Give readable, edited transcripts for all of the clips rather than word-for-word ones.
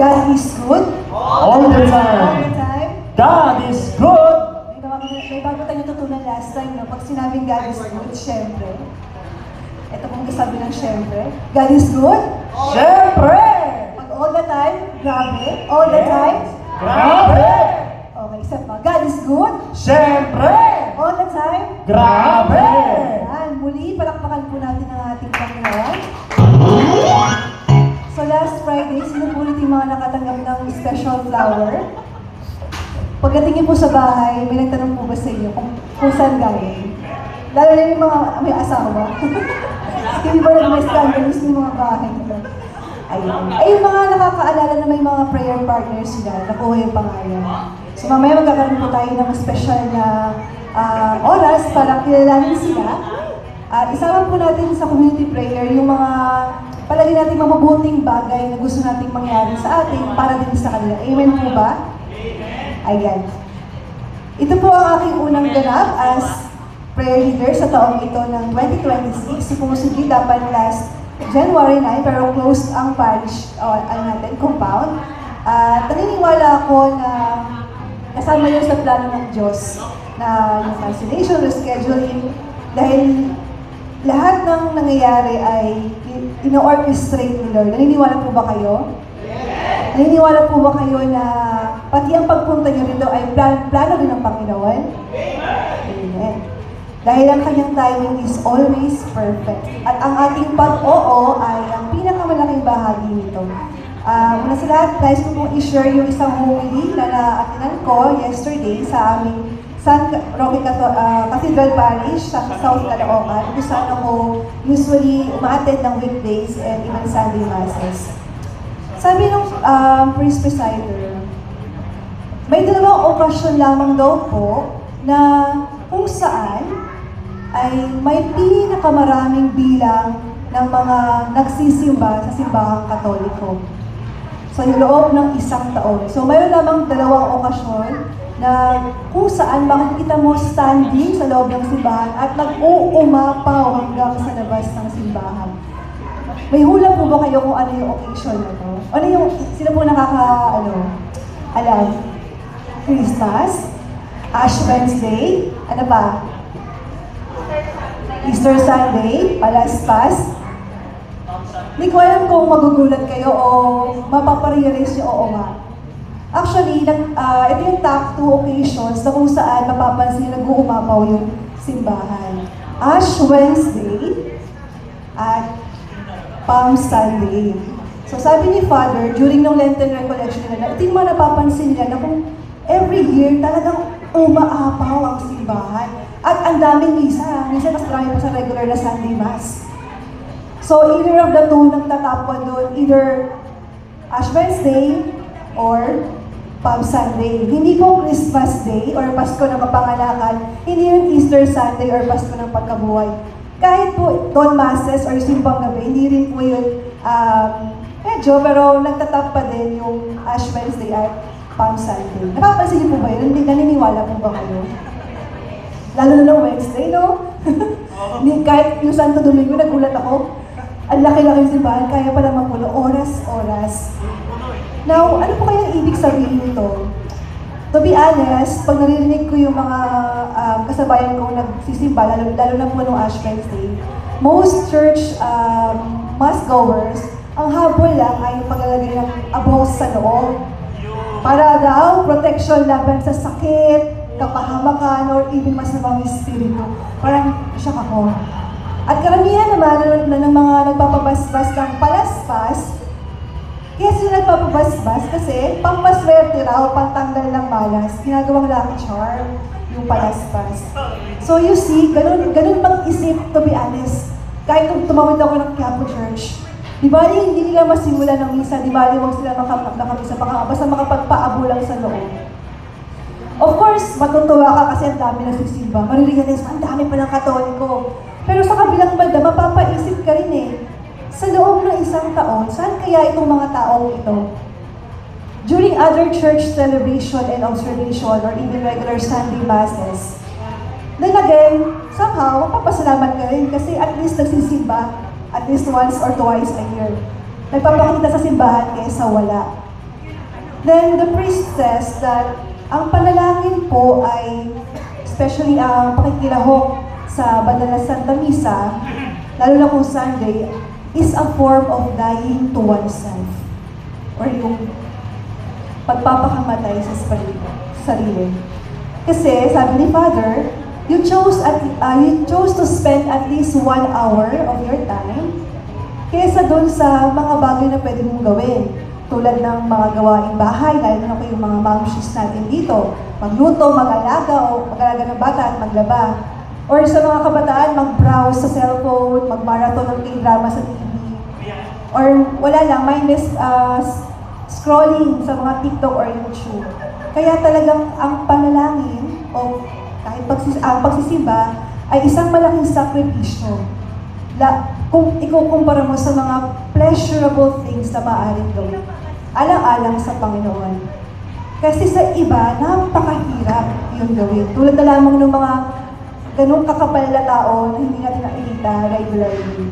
God is good. All the All time. the time. God is good. May bago tayo natutunan last time, no? Pag sinabing God is good, syempre. Ito pong kasabi ng syempre. God is good. Siyempre! Pag all the time, grabe. All the time. Grabe! Okay, isa pa. God is good. Siyempre! All the time. Grabe! Yan. Muli, palakpakan po natin ang ating Panginoon. So last Friday, sino po ulit yung mga nakatanggap ng special flower? Pagdating niyo po sa bahay, may nagtanong po ba sa inyo kung saan galing? Lalo na yung mga may asawa. Hindi ba na may scandalous ng mga bahay nila? Ayun. Ay, yung mga nakakaalala na may mga prayer partners sila, nakuha yung pangalan. So mamaya magkakaroon po tayo ng special na oras para kilalanin sila. At isama po natin sa community prayer yung mga palagi natin mabubuting bagay na gusto nating mangyari sa atin para din sa kanila. Amen po ba? Ayan. Ito po ang aking unang ganap as prayer leader sa taong ito ng 2026. Supposedly dapat last January 9, pero closed ang parish natin, compound. Naniniwala ako na kasama yun sa plano ng Diyos na yung cancellation, rescheduling, dahil lahat ng nangyayari ay ino-orchestrate ni Lord. Naniniwala po ba kayo? Naniniwala po ba kayo na pati ang pagpunta niyo rito ay plano din ng Panginoon? Amen. Dahil ang kanyang timing is always perfect. At ang ating pag-oo ay ang pinakamalaking bahagi nito. Una sa lahat, guys, ko pong i-share yung isang homily na naatinan ko yesterday sa aming San Roque Cathedral Parish sa South Caloocan, kung saan ako usually umaattend ng weekdays and even Sunday Masses. Sabi ng priest presider, may dalawang okasyon lamang daw po na kung saan ay may pinakamaraming bilang ng mga nagsisimba sa simbahang Katoliko. So, yung loob ng isang taon. So, mayroon lamang dalawang okasyon na kung saan makikita mo standing sa loob ng simbahan at nag-uumapaw hanggang sa labas ng simbahan. May hula po ba kayo kung ano yung occasion na to? Ano yung, sino po alam? Christmas? Ash Wednesday? Ano pa? Easter Sunday? Palaspas? Hindi ko alam kung magugulat kayo o mapaparealize nyo, oo nga. Actually, ito yung top 2 occasions na kung saan mapapansin nag-uumapaw yung simbahan. Ash Wednesday at Palm Sunday. So sabi ni Father, during ng Lenten recollection nila, ito yung mga napapansin nila na kung every year talagang umaapaw ang simbahan. At ang daming misa. Minsan mas marami pa sa regular na Sunday Mass. So either of the two nagtatapon doon, either Ash Wednesday or Palm Sunday. Hindi po Christmas Day or Pasko ng Kapanganakan, hindi yung Easter Sunday or Pasko ng Pagkabuhay. Kahit po Dawn Masses or Simbang Gabi, hindi rin po yun medyo, pero nagtatap pa din yung Ash Wednesday at Palm Sunday. Napapansin niyo po ba yun? Hindi naniniwala po ba kayo? Lalo na ng Wednesday, no? Kahit yung Santo Domingo, nagulat ako. Ang laki-laki yung simbahan, kaya pala mapuno, oras-oras. Now, ano po kaya ibig sabihin nito? To be honest, pag naririnig ko yung mga kasabayan ko nagsisimba, lalo na po nung Ash Wednesday, most church mass-goers, ang habol lang ay yung paglalagay ng abos sa loob. Para daw, protection laban sa sakit, kapahamakan, or even masamang espiritu. Parang, shock ako. At karamihan naman ng mga nagpapabasbas ng palaspas, kaya sila nagpapabasbas kasi pampaswerte raw, pantanggal ng malas, ginagawang lucky charm, yung palaspas. So you see, ganun mag-isip, to be honest. Kahit kung tumawid ako ng Quiapo Church, di ba hindi nila masimula ng misa, di ba huwag sila makamisa, basta makapagpaabo lang sa loob. Of course, matutuwa ka kasi ang dami na sisimba. Marirealize, ang dami pa ng Katoliko. Pero sa kabilang banda, mapapaisip ka rin eh. Sa loob ng isang taon, saan kaya itong mga taong ito? During other church celebration and observation or even regular Sunday Masses, then again, somehow, mapapasalamat ka rin kasi at least nagsisimba at least once or twice a year. Nagpapakita sa simbahan kaysa wala. Then the priest says that ang panalangin po ay, especially ang pakikilahok sa banal na Santa Misa, lalo na kung Sunday, is a form of dying to oneself. Or yung pagpapakamatay sa sarili. Kasi, sabi ni Father, you chose to spend at least 1 hour of your time kaysa doon sa mga bagay na pwede mong gawin. Tulad ng mga gawaing bahay, lalo na ko yung mga mamshis natin dito. Magluto, mag-alaga, o mag-alaga ng bata at maglaba. Or sa mga kabataan, mag-browse sa cellphone, mag-marathon ng K-drama sa TV. Or wala lang, mindless scrolling sa mga TikTok or YouTube. Kaya talagang ang panalangin o kahit ang pagsisimba ay isang malaking sakripisyo. Kung ikukumpara mo sa mga pleasurable things na maaaring gawin, alang-alang sa Panginoon. Kasi sa iba, napakahirap yung gawin. Tulad na lamang ng mga ganong kakapal na tao na hindi natin nakikita regularly.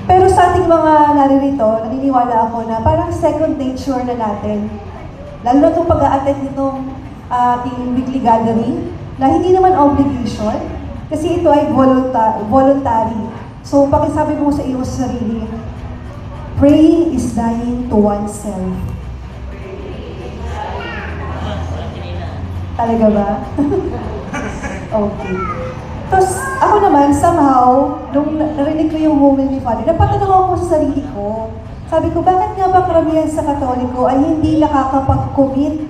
Pero sa ating mga naririto, naniniwala ako na parang second nature na natin. Lalo na itong pag-a-attend nitong ating weekly gathering, na hindi naman obligation, kasi ito ay voluntary. So, pakisabi mo sa iyong sarili, praying is dying to oneself. Talaga ba? Okay. Tapos, ako naman, somehow, nung narinig ko yung homily ni Father, napatanong ako sa sarili ko. Sabi ko, bakit nga ba karamihan sa Katoliko ay hindi nakakapag-commit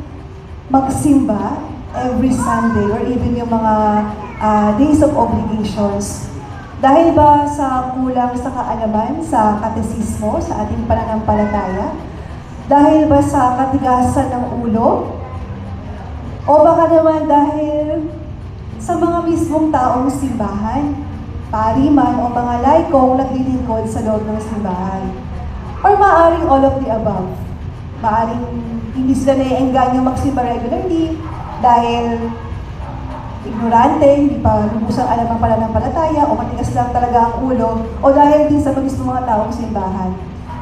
magsimba every Sunday or even yung mga days of obligations? Dahil ba sa kulang sa kaalaman, sa katesismo, sa ating pananampalataya? Dahil ba sa katigasan ng ulo? O baka naman dahil sa mga mismong taong simbahan, pari man o mga laikong naglilingkod sa loob ng simbahan. Or maaaring all of the above. Maaaring hindi sila naiengganyo magsimba regularly dahil ignorante, hindi pa lubusang alam ang pananampalataya, o matigas lang talaga ang ulo, o dahil din sa mismong mga taong simbahan.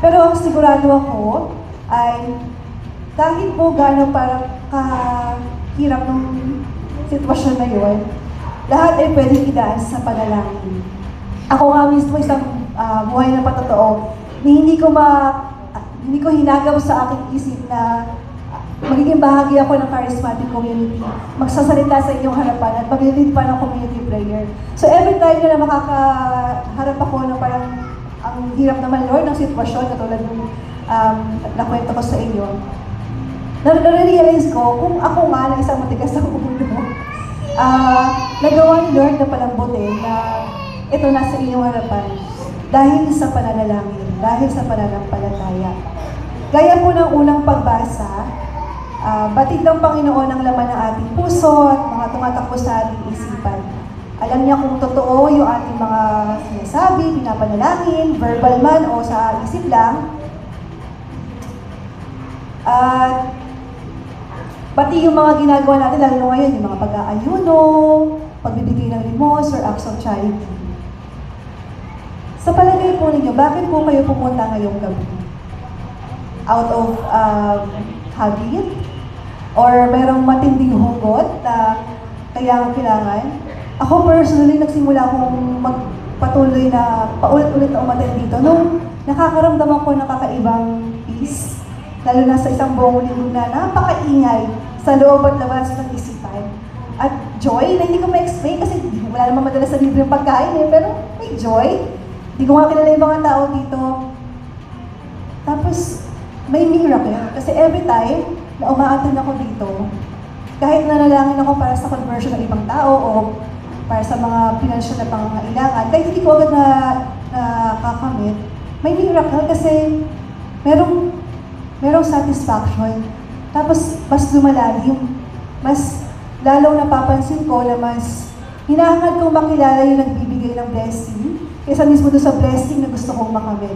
Pero ang sigurado ako ay kahit po gano'ng parang kahirap ng sitwasyon na yun, lahat ay pwedeng idaan sa panalangin. Ako nga mismo isang buhay na patotoo, hindi ko hinagaw sa aking isip na magiging bahagi ako ng charismatic community, magsasalita sa inyong harapan at mag-lead pa ng community prayer. So every time na makakaharap ako ng parang ang hirap naman, Lord, ng sitwasyon katulad ng nakwento ko sa inyo, na-realize ko kung ako nga na isang matigas na ulo, nagawa ni Lord na palambutin na ito nasa inyong harapan dahil sa pananalangin, dahil sa pananampalataya. Gaya po ng unang pagbasa, batid ng Panginoon ang laman ng ating puso at mga tumatakbo sa ating isipan. Alam niya kung totoo yung ating mga sinasabi, pinapanalangin, verbal man o sa isip lang. At pati yung mga ginagawa natin, lalo na ngayon, yung mga pag-aayuno, pagbibigay ng limos or acts of charity. Sa palagay po ninyo, bakit po kayo pupunta ngayong gabi? Out of habit? Or mayroong matinding hugot na kailangan? Ako personally, nagsimula akong magpatuloy na paulit-ulit na umattend dito nung nakakaramdam ako ng kakaibang peace. Lalo na sa isang buong linggo na napakaingay sa loob at labas ng isipan. At joy na hindi ko ma-explain kasi wala naman madalas sa libre yung pagkain pero may joy. Hindi ko nga kilala yung mga tao dito. Tapos, may miracle. Kasi every time na umaattend ako dito, kahit nanalangin ako para sa conversion ng ibang tao o para sa mga financial na pangangailangan, kahit hindi ko agad nakakamit, may miracle kasi merong satisfaction. Tapos, mas lumalalim. Mas lalong napapansin ko na mas hinahangad kong makilala yung nagbibigay ng blessing kaysa mismo doon sa blessing na gusto kong makamit.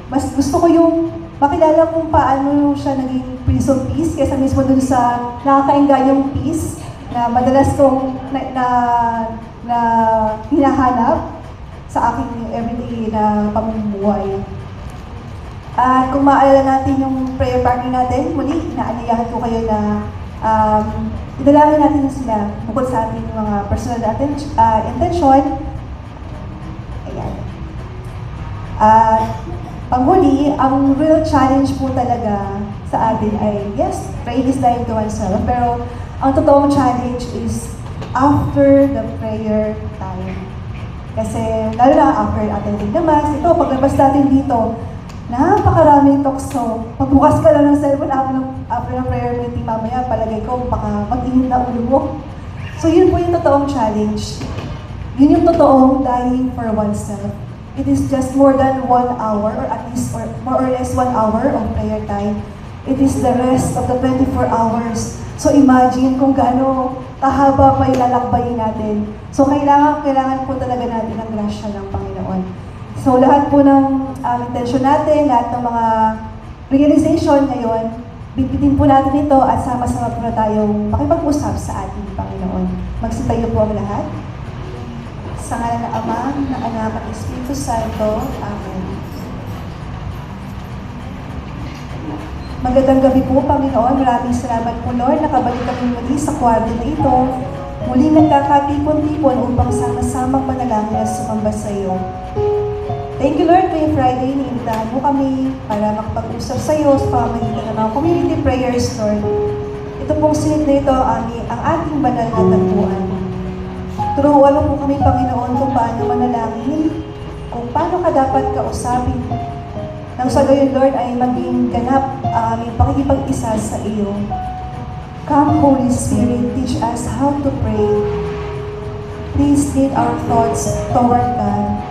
Mas gusto ko yung makilala kung paano siya naging Prince of Peace kaysa mismo doon sa nakakaingganyong peace na madalas kong na hinahanap sa aking everyday na pamumuhay. At kung maalala natin yung prayer partner natin, muli, inaaliyahan ko kayo na idalangin natin sila bukod sa ating mga personal na intention. Ayan. At panghuli, ang real challenge po talaga sa atin ay, yes, praying is dying to oneself, pero ang totoong challenge is after the prayer time. Kasi, lalo na after attending the mass, ito, paglabas natin dito, napakaraming tukso. Pagbukas ka lang ng cellphone after ng prayer meeting, mamaya palagay ko, baka mag-init na ulo mo. So yun po yung totoong challenge. Yun yung totoong dying for oneself. It is just more than 1 hour, or at least more or less 1 hour of prayer time. It is the rest of the 24 hours. So imagine kung gaano kahaba pa ilalakbayin natin. So kailangan po talaga natin ang grasya ng Panginoon. So lahat po ng intention natin, lahat ng mga realization ngayon, bitbitin po natin ito at sama-sama po na tayong makipag-usap sa ating Panginoon. Magsitayo po ang lahat. Sa ngalan ng Ama, ng Anak at Espiritu Santo. Amen. Magandang gabi po, Panginoon. Maraming salamat po, Lord. Nakabalik kami muli sa kwarto na ito. Muli nagkakatipon-tipon upang sama-samang manalangin at sumamba sa iyo. Thank you, Lord, ngayong Friday, niinitahan mo kami para makapag-usap sa iyo sa pamamagitan ng mga community prayers, Lord. Ito pong sinit na ito ang ating banal na tagpuan. Turuan mo po kami, Panginoon, kung paano manalangin, kung paano ka dapat kausapin. Nang sa gayon, Lord, ay maging ganap ang aming pakikipag-isa sa iyo. Come, Holy Spirit, teach us how to pray. Please lead our thoughts toward God.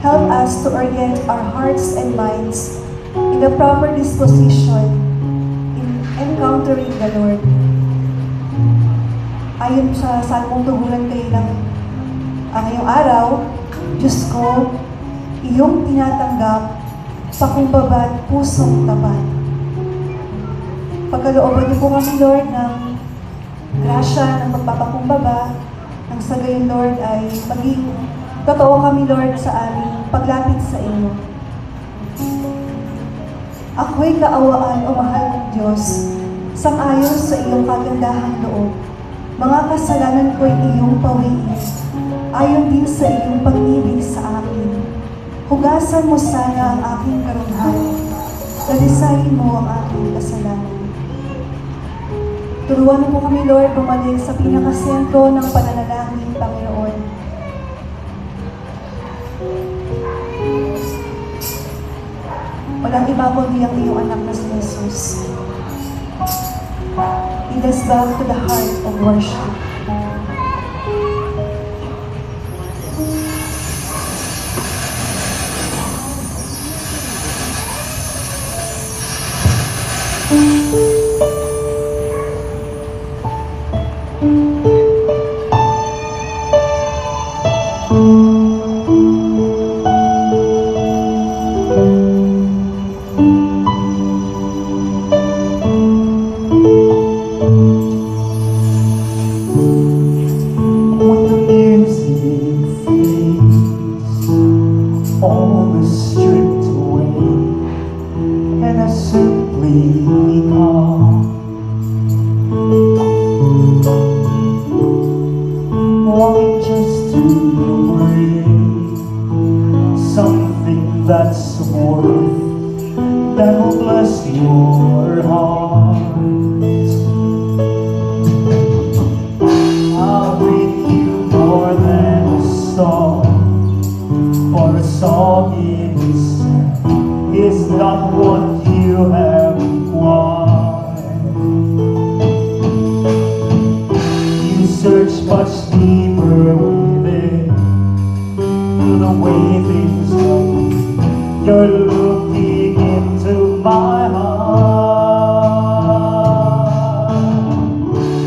Help us to orient our hearts and minds in the proper disposition in encountering the Lord. Ayon sa salmong tugunan kayo ng ngayong araw, Diyos ko, iyong tinatanggap, pakumbaba at pusong tapat. Pagkalooban niyo po kami, Lord, ng grasya, ng pagpapakumbaba, nang sa gayon, Lord, ay maging totoo kami, Lord, sa aming paglapit sa iyo. Ako'y kaawaan o mahal ng Diyos, sang-ayon sa iyong kagandahang loob. Mga kasalanan ko'y iyong pawiin, ayon din sa iyong pag-ibig sa akin. Hugasan mo sana ang aking karunhan, dalisayin mo ang aking kasalanan. Turuan mo po kami, Lord, bumalik sa pinakasentro ng pananalangin, Panginoon. Walang iba kundi ang iyong anak na si Jesus. Lead us back to the heart of worship. That's worth that will bless your heart. I'll bring you more than a song, for a song in itself is not what you have required. You search much deeper within to the way things go. You're looking into my heart.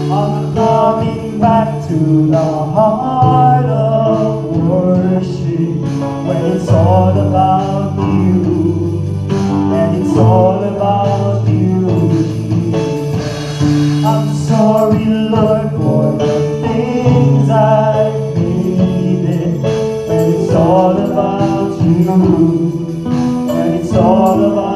I'm coming back to the heart of worship, when it's all about you, and it's all about you. I'm sorry, Lord, for the things I needed, when it's all about you. It's all about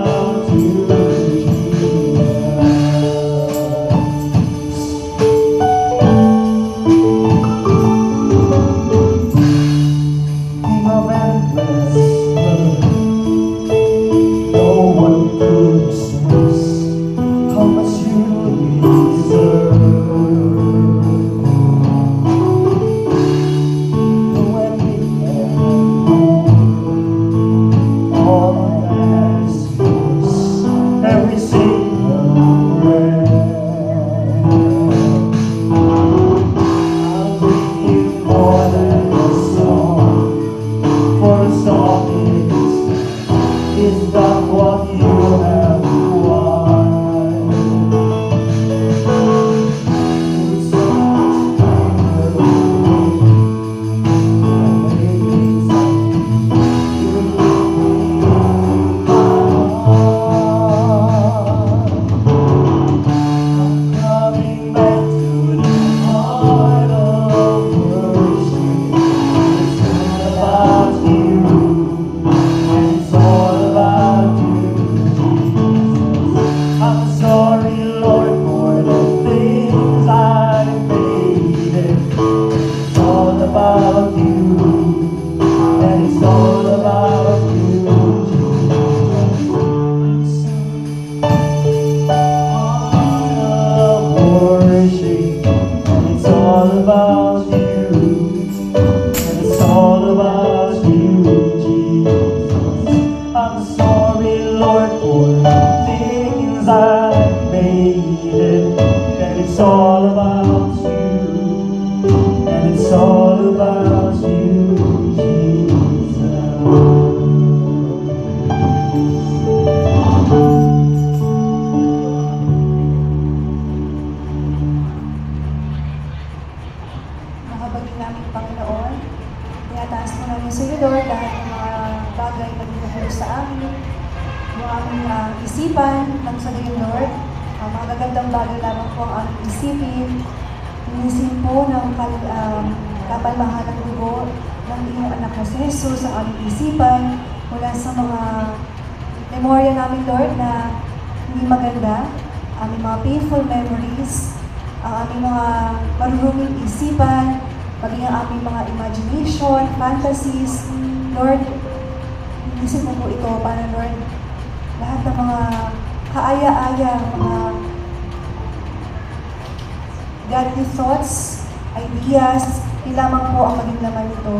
it's all about you, and it's all about you, Jesus. Nakabagin namin, Panginoon. Tinataas mo namin sa iyo, Lord, lahat ng mga bagay na binubulo sa amin, yung aming isipan, ng sa iyo, Lord. Mga gagandang bagay lamang po ang aming isipin. Inisin po ng kapalmahalang dugo ng iyong anak na si Jesus ang aming isipan mula sa mga memorya namin, Lord, na hindi maganda, aming mga painful memories, ang aming mga maruruming isipan, maging ang aming mga imagination, fantasies. Lord, inisin mo po ito para, Lord, lahat ng mga kaaya-aya, mga godly thoughts, ideas, di lamang po ang maging laman nito.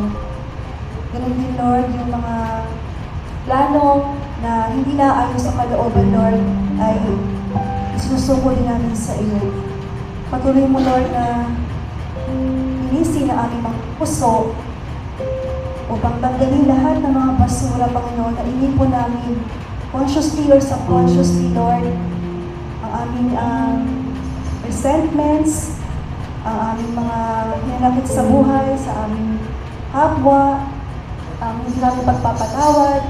Ganun din, Lord, yung mga plano na hindi naayon sa kalooban, Lord, ay isusuko din namin sa iyo. Patuloy mo, Lord, na linisin na aming mga puso upang tanggalin lahat ng mga basura, Panginoon, na inipon namin consciously or subconsciously, Lord, ang aming resentments, ang aming mga hinanakit sa buhay, sa aming kapwa, ang hindi namin pagpapatawad,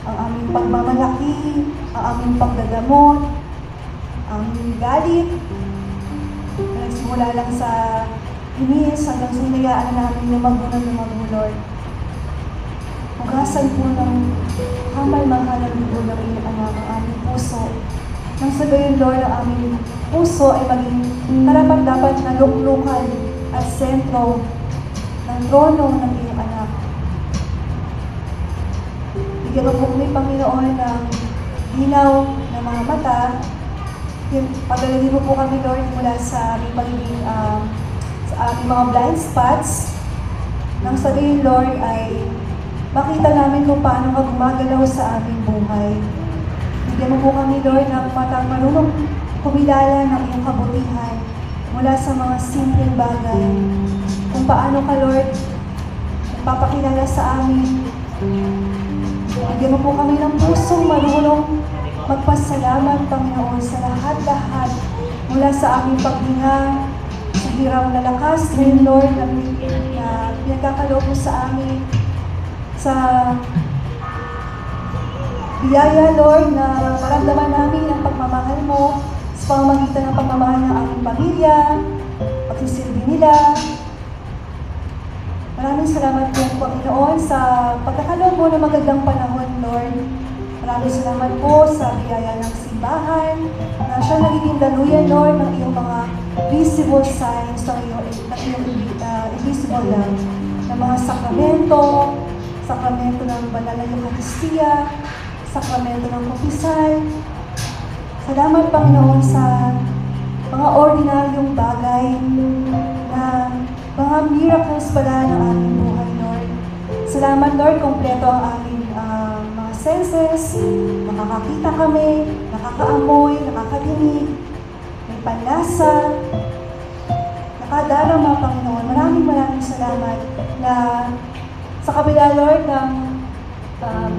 ang aming pagmamalaki, ang aming pagdadamot, ang aming galit, na nagsimula lang sa inis hanggang sa hinayaan namin lumago, Lord. Hugasan po ng kamal-mahalang dugo ng iyong anak ang aming puso. Nang sa gayon, Lord, ang aming puso ay maging karapat-dapat na luklukan at sentro ng trono ng iyong anak. Bigyan mo po kami, Panginoon, ng linaw ng mga mata. Paglalagay mo po kami, Lord, mula sa aming pagiging sa aming mga blind spots. Nang sa gayon, Lord, ay makita namin kung paano ka gumagalaw sa aming buhay. Bigyan mo po kami, Lord, ng matang marunong kumilala ng iyong kabutihan mula sa mga simpleng bagay. Kung paano ka, Lord, nagpapakilala sa amin. Bigyan mo po kami ng pusong marunong magpasalamat, Panginoon, sa lahat-lahat mula sa aming paghinga, sa hirang na lakas, ngayon, Lord, na pinagkakaloob mo sa amin, sa biyaya, Lord, na maramdaman namin ang pagmamahal mo sa pamamagitan ng pagmamahal ng aming pamilya, pagsisilbi nila. Maraming salamat po, Panginoon, sa pagkakaloob mo ng magandang panahon, Lord. Maraming salamat po sa biyaya ng simbahan, na siya nagiging daluyan, Lord, ng iyong mga visible signs, ng iyong invisible lang, ng mga sakramento ng banal na Eucharistia, sakramento ng kumpisal. Salamat, Panginoon, sa mga ordinaryong bagay na mga miracles pala ng aming buhay, Lord. Salamat, Lord, kompleto ang aming mga senses. Nakakakita kami, nakakaamoy, nakakadinig, may panlasa, nakadarama, Panginoon. Maraming salamat na sa kabila, Lord, ng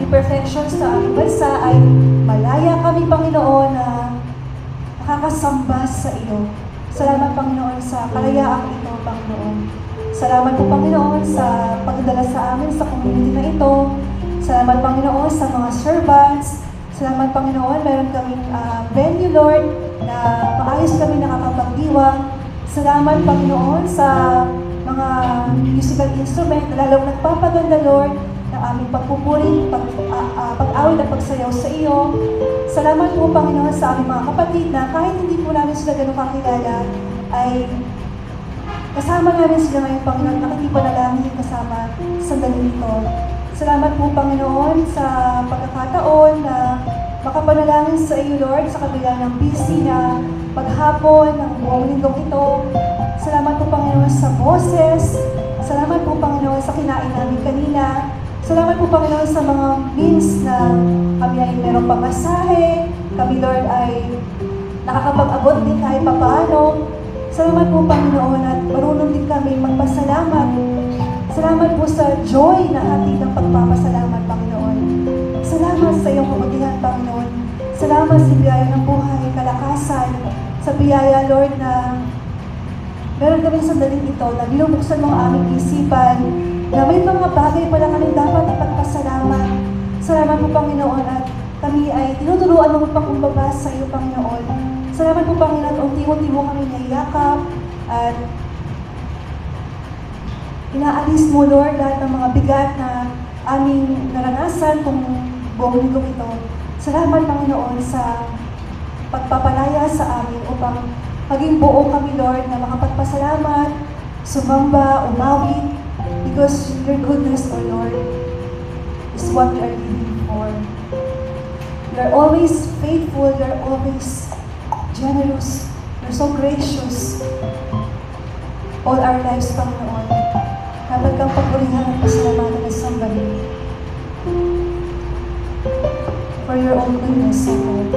imperfections sa aming bansa ay malaya kami, Panginoon, na nakakasamba sa iyo. Salamat, Panginoon, sa kalayaang ito, Panginoon. Salamat po, Panginoon, sa pagdala sa amin sa community na ito. Salamat, Panginoon, sa mga servants. Salamat, Panginoon, meron kaming venue, Lord, na maayos kami nakakapagdiwang. Salamat, Panginoon, sa mga musical instrument na lalong nagpapaganda, Lord, ng aming pagpupuri, pag-awit at pagsayaw sa iyo. Salamat po, Panginoon, sa aming mga kapatid na kahit hindi po namin sila ganun kakilala, ay kasama namin sila ngayon, Panginoon, nakikipanalangin kasama sa sandali ito. Salamat po, Panginoon, sa pagkakataon na makapanalangin sa iyo, Lord, sa kabila ng busy na paghapon ng buong linggong ito. Salamat po, Panginoon, sa boses. Salamat po, Panginoon, sa kinain namin kanina. Salamat po, Panginoon, sa mga means na kami ay merong pamasahe. Kami, Lord, ay nakakapag-abot din kahit papaano Salamat po, Panginoon, at marunong din kami magpasalamat. Salamat po sa joy na hatid ng pagpapasalamat, Panginoon. Salamat sa iyong kabutihan, Panginoon. Salamat sa biyaya ng buhay, kalakasan, sa biyaya, Lord, na meron kami sandaling ito na binubuksan mo ang aming isipan, na may mga bagay pala kami dapat ipagpasalamat. Salamat po, Panginoon, at kami ay tinuturuan mo pagkumbaba sa iyo, Panginoon. Salamat po, Panginoon, at unti-unti mo kami naiyakap at inaalis mo, Lord, lahat ng mga bigat na aming naranasan kung buong linggo ito. Salamat, Panginoon, sa pagpapalaya sa amin upang maging buo kami, Lord, na makapagpasalamat, sumamba, umawit, because your goodness, O Lord, is what we are living for. You are always faithful, you are always generous, you're so gracious. All our lives, Panginoon, dapat kang pagpurihan at pasalamatan at sambahin. For your own goodness, O Lord.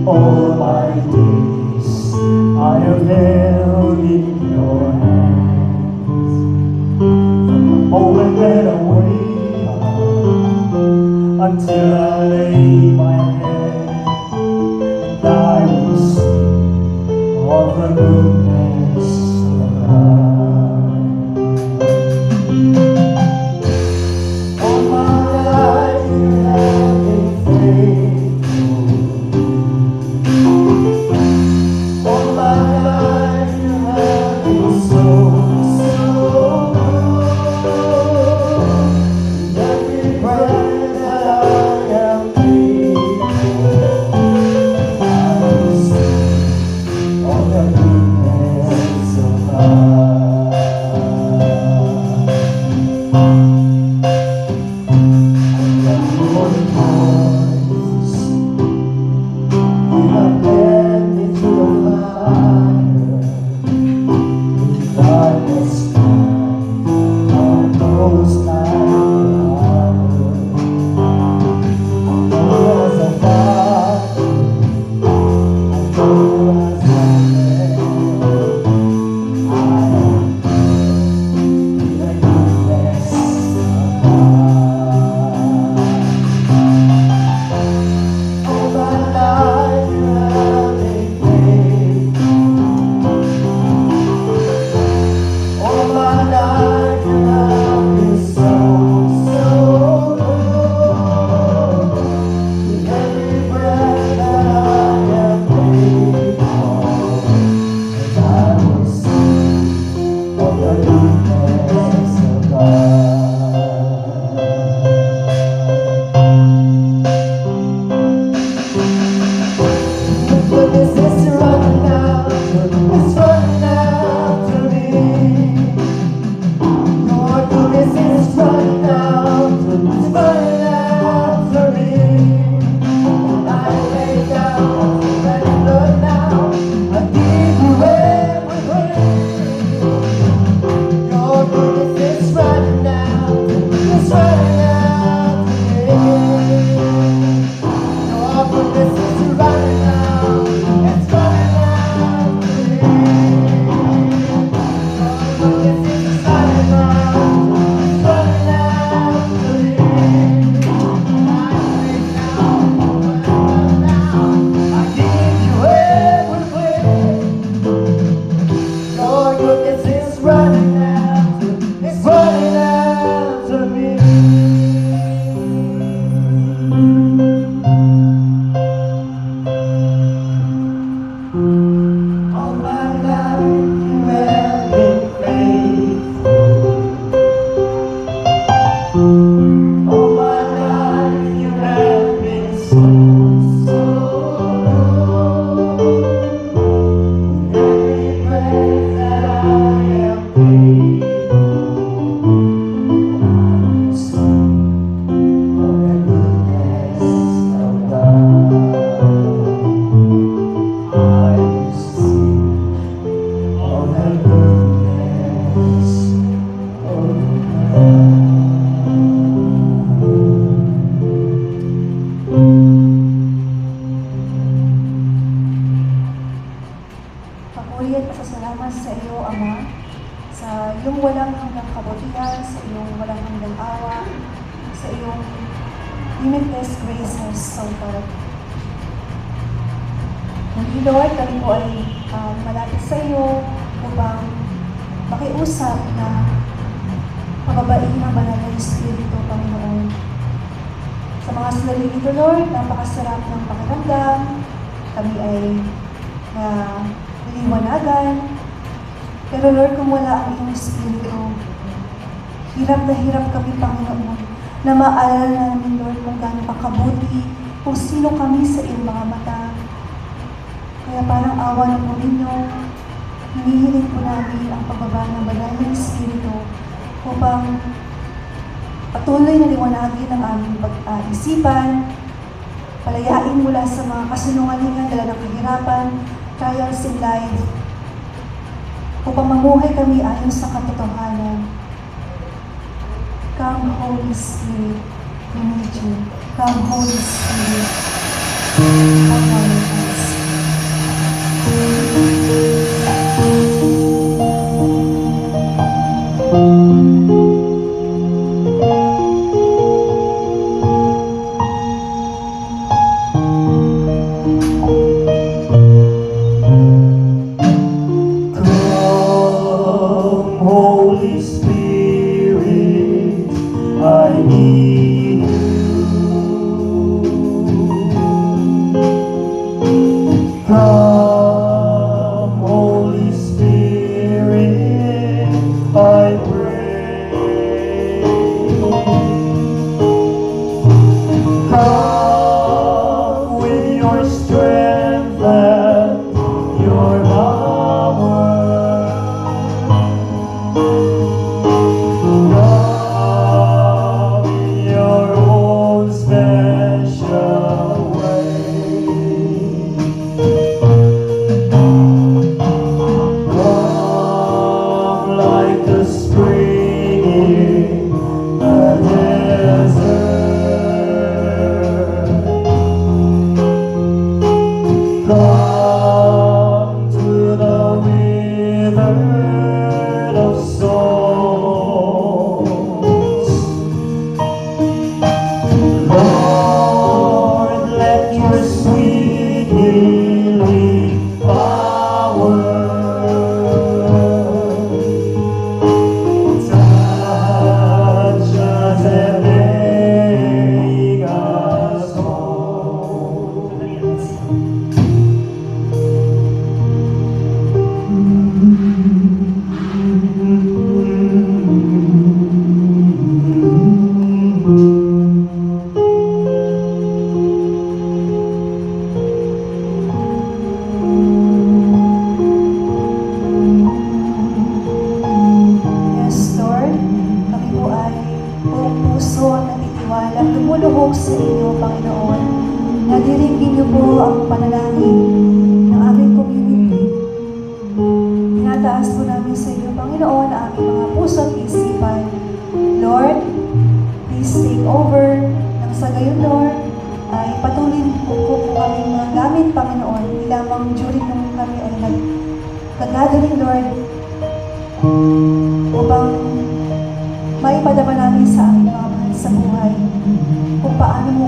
All my days I have held in your hands. From the moment that I wake up until I lay my head, and I will sing of the goodness of God. All my life you have been faithful. All my life you have been so, so good. Every breath that I am able, I will sing of the goodness of God. I love your voice. You have led me through the fire, in darkness time, on those night hours. I know as a father, I know as a friend, I am in the goodness of God. limitless graces so far. Muli Lord, kami po ay malapit sa iyo upang makiusap na pababain ang banal na Espiritu, Panginoon. Sa mga sandali nito, Lord, napakasarap ng pakiramdam. Kami ay niliwanagan. Pero Lord, kung wala ang iyong Espiritu, hirap na hirap kami, Panginoon, na maalala namin, Lord, kung gaano kakabuti, kung sino kami sa iyong mga mata. Kaya parang awa ng Pangino, hinihiling po namin ang pagbaba ng banal na Espiritu upang patuloy na liwanagin ang aming pag-isipan, palayain mula sa mga kasinungalingan dala ng kahirapan, trials in life, upang mamuhay kami ayon sa katotohanan. Come, Holy Spirit, we need you. Come, Holy Spirit, come on us. Holy Spirit, I need you. Come, Holy Spirit, I pray. Come with your strength and your power. Come in your own special way. Come like the spring in the desert. Come to the withered of souls. Lord, let your sweet healing power touch us and make us whole. Yes, Lord, kami po ay buong puso at nagtitiwala at lumuluhog sa inyo, Panginoon. Nadirigin niyo po ang panalangin ng aming community. Tinataas po namin sa inyo, Panginoon, ang aming mga puso at isipan. Lord, please take over. Nang sa gayon, Lord, ay patuloy po kami mga gamit, Panginoon. Hindi lamang during nung kami ay nag-gathering, Lord, upang maipadama namin sa aming mga mahal sa buhay kung paano mo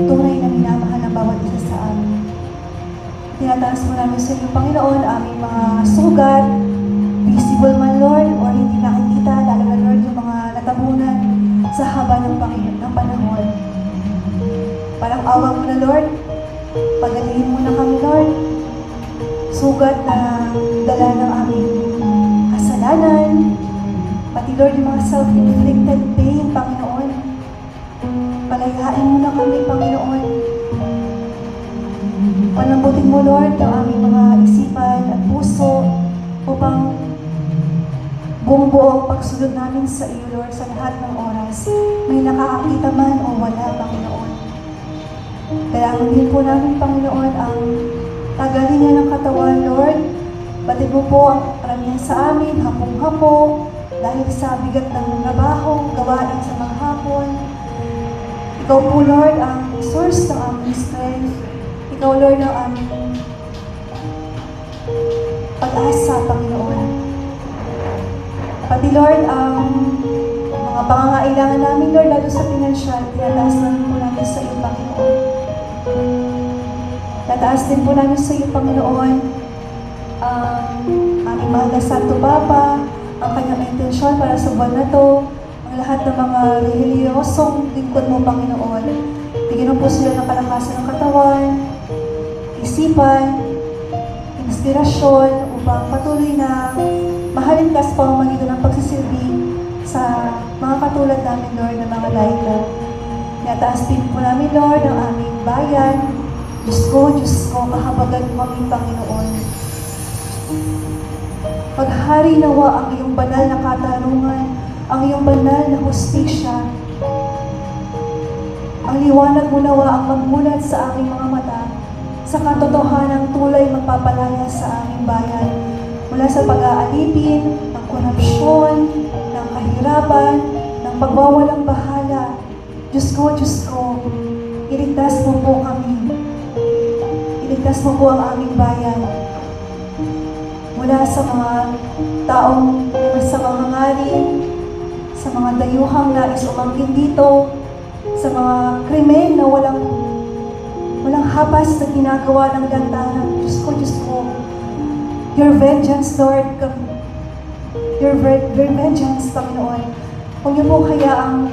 tunay na minamahal ang bawat isa sa amin. Tinataas mo namin sa inyo, Panginoon, aming mga sugat, visible man, Lord, or hindi nakikita, lalo na, Lord, yung mga natabunan sa haba ng panahon. Parang awa mo na, Lord, pagalihin mo na kami, Lord, sugat na dala ng aming kasalanan, pati Lord, yung mga self-inflicted pain, Panginoon. Palayain mo na kami, Panginoon. Palambutin mo, Lord, ang aming mga isipan at puso upang buong-buo ang pagsunod namin sa iyo, Lord, sa lahat ng oras. May nakakakita man o wala, Panginoon. Kailangan din po namin, Panginoon, ang tagalingan ng katawan, Lord. Batid mo po ang karamihan sa amin, hapong-hapo, dahil sa bigat ng trabaho, gawain sa mga hapon. Ikaw po, Lord, ang source ng aming strength. Ikaw, Lord, ang aming pag-asa, Panginoon. Pati, Lord, ang mga Mga pangangailangan namin, Lord, lalo sa pinansyal, tinataas namin po namin sa iyo, Panginoon. Tataas din po namin sa iyo, Panginoon, ang aming mahal na Santo Papa, ang kanyang intensyon para sa buwan na to, ang lahat ng mga reliyosong lingkod mo, Panginoon. Bigyan mo po sila ng kalakasan ng katawan, isipan, inspirasyon, upang patuloy na mahalin ka sa pamamagitan ng pagsisilbi sa mga katulad namin, Lord, na mga laika. Tinataas din po namin, Lord, ang aming bayan. Diyos ko, kahabagan mo kami, Panginoon. Paghari nawa ang iyong banal na katarungan, ang iyong banal na hustisya. Ang liwanag mo nawa ang magmulat sa aming mga mata, sa katotohanang tulay magpapalaya sa aming bayan, mula sa pag-aalipin, ng korupsyon, ng kahirapan, ng pagwawalang bahala. Diyos ko, iligtas mo po kami. Iligtas mo po ang aming bayan mula sa mga taong may masamang hangarin, sa mga dayuhang nais umangkin dito, sa mga krimen na walang hapas na ginagawa ng lantaran. Diyos ko, your vengeance, Lord, your vengeance, Panginoon. Huwag niyo po hayaang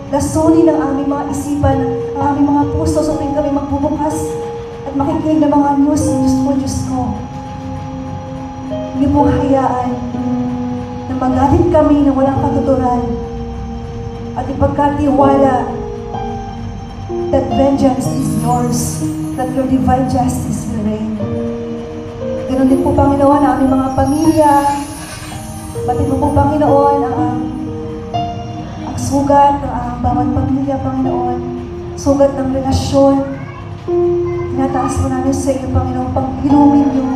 lasunin ng aming mga isipan, ang aming mga puso sa tuwing kami magbubukas at makikinig ng mga news. Diyos ko. Huwag niyo po hayaan na magalit kami na walang katuturan at ipagkatiwala that vengeance is yours, that your divine justice will reign. Ganon din po, Panginoon, ang aming mga pamilya. Batid mo po, Panginoon, ang sugat ng aming bawat pamilya, Panginoon. Sugat ng relasyon. Tinataas mo namin sa iyo, Panginoon, pag-inumin niyo.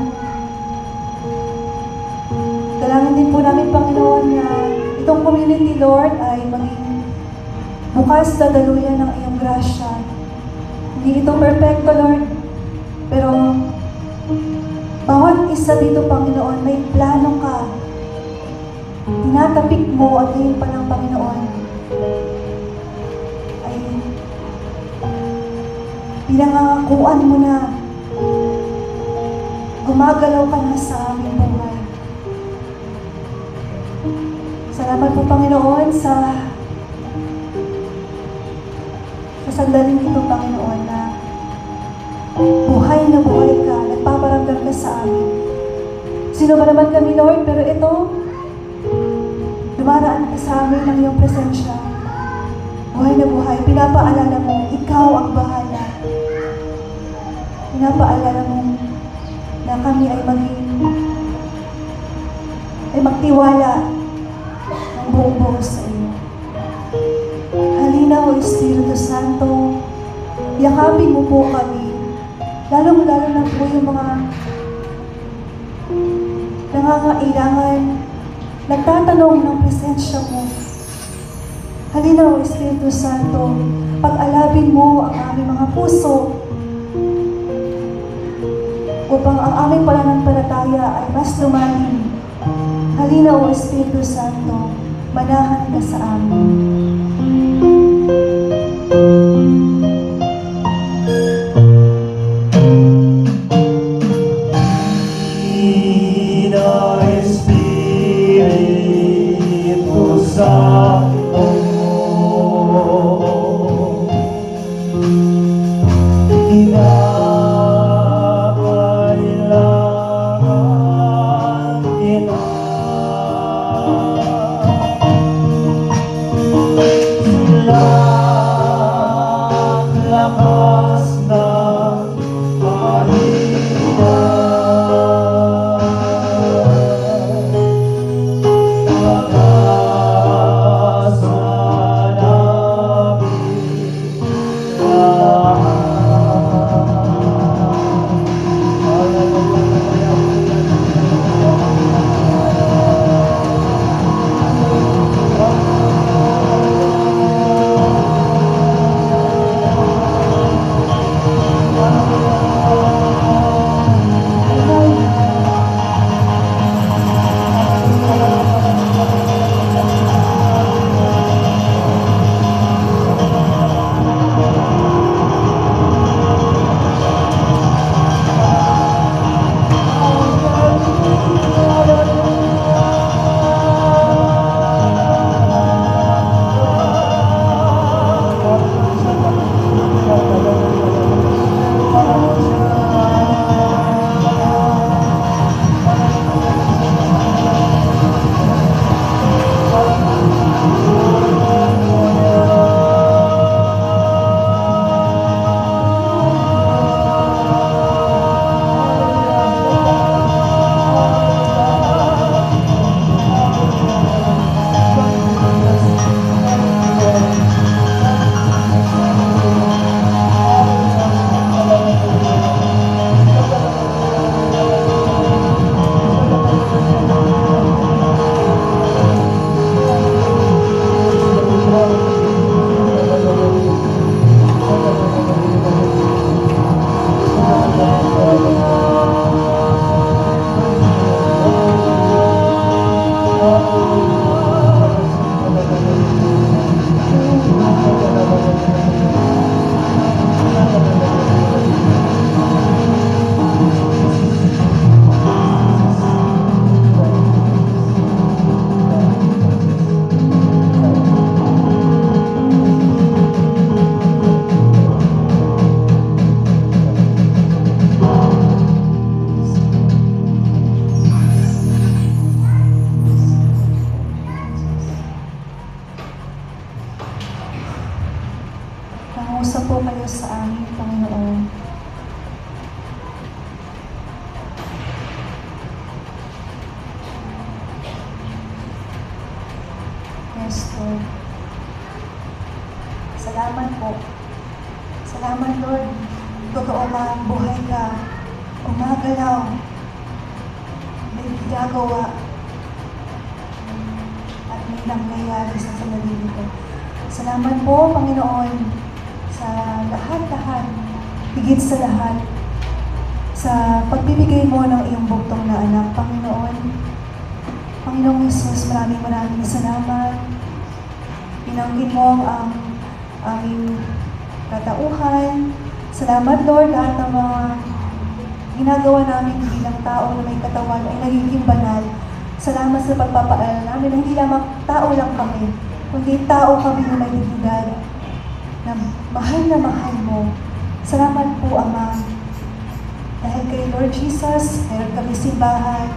Dalangin din po namin, Panginoon, na itong community, Lord, ay maging bukas na daluyan ng iyong grasya. Hindi ito perfecto, Lord, pero bawat isa dito, Panginoon, may plano ka. Tinatapik mo at ngayon pa ng Panginoon ay pinangangakuan mo na gumagalaw ka na sa aming buhay. Salamat po, Panginoon, sa sandaling ito, Panginoon, na buhay ka, nagpaparamdam ka sa amin. Sino ba naman kami, Lord? Pero ito, dumaraan ka sa amin ng iyong presensya. Buhay na buhay, pinapaalala mo, ikaw ang bahala. Pinapaalala mo na kami ay magtiwala ng buong sa iyo. Halina, O Espiritu Santo, yakapin mo po kami, lalong-lalo na po yung mga nangangailangan, nagtatanong ng presensya mo. Halina, O Espiritu Santo, pag-alabin mo ang aming mga puso upang ang aming pananampalataya ay mas lumalim. Halina, O Espiritu Santo, manahan ka sa amin. Mangusap po kayo sa amin, Panginoon. Yes, Lord. Salamat po. Salamat, Lord. Totoo nga, buhay ka. Umagalaw. May ginagawa. At may nangyayari sa sandali nito. Salamat po, Panginoon, sa lahat-lahat, higit sa lahat, sa pagbibigay mo ng iyong buktong na anak, Panginoon. Panginoong Jesus, maraming salamat. Pinanggin mo ang aming katauhan. Salamat, Lord, lahat ng mga ginagawa namin bilang tao na may katawan ay nagiging banal. Salamat sa pagpapaalala namin na hindi lamang tao lang kami, kundi tao kami na may dignidad, na mahal mo. Salamat po, Ama. Dahil kay Lord Jesus, meron kami simbahan,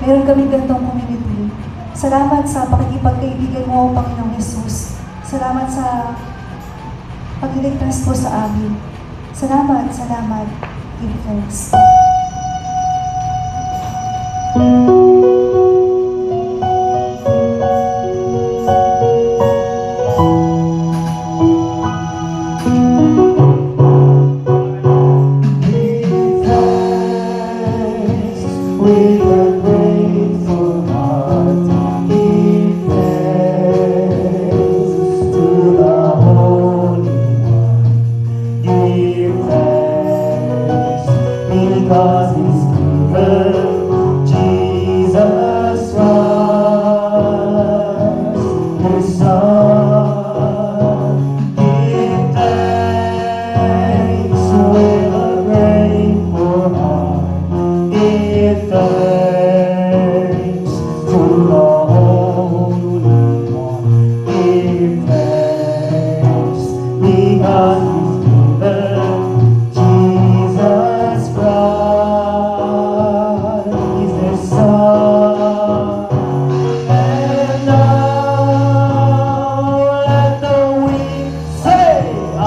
meron kami gantong community. Salamat sa pakikipagkaibigan mo, Panginoong Jesus. Salamat sa pagliligtas po sa amin. Salamat. Give thanks. Because He's given Jesus Christ, His Son. Give thanks with a grateful heart. Give thanks to the Holy One. Give thanks because He's given Jesus Christ, He's the Son. And now let the weak say, I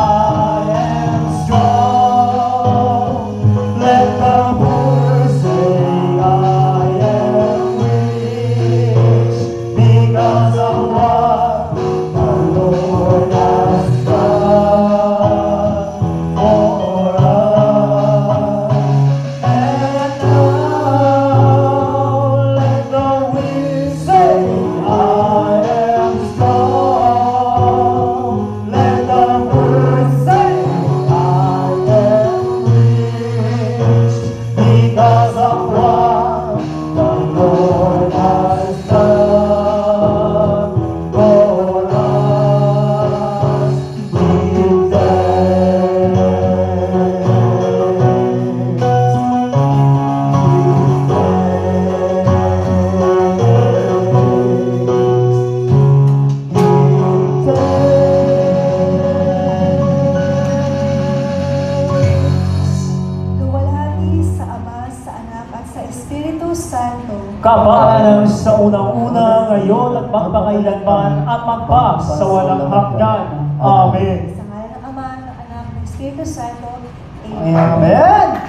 am strong. Let the poor say, I am rich, because of what the Lord has done for us. And now let the weak say, I am strong. Let the poor say, I am rich, because of what the Lord has done for us. Give Luwalhati sa Ama, sa Anak, at sa Espiritu Santo. Kapalang sa unang-una, ngayon at magpakailanman at magpa sa walang hanggan. Amen. Sa ngalan ng Ama, ng Anak, ng Espiritu Santo. Amen.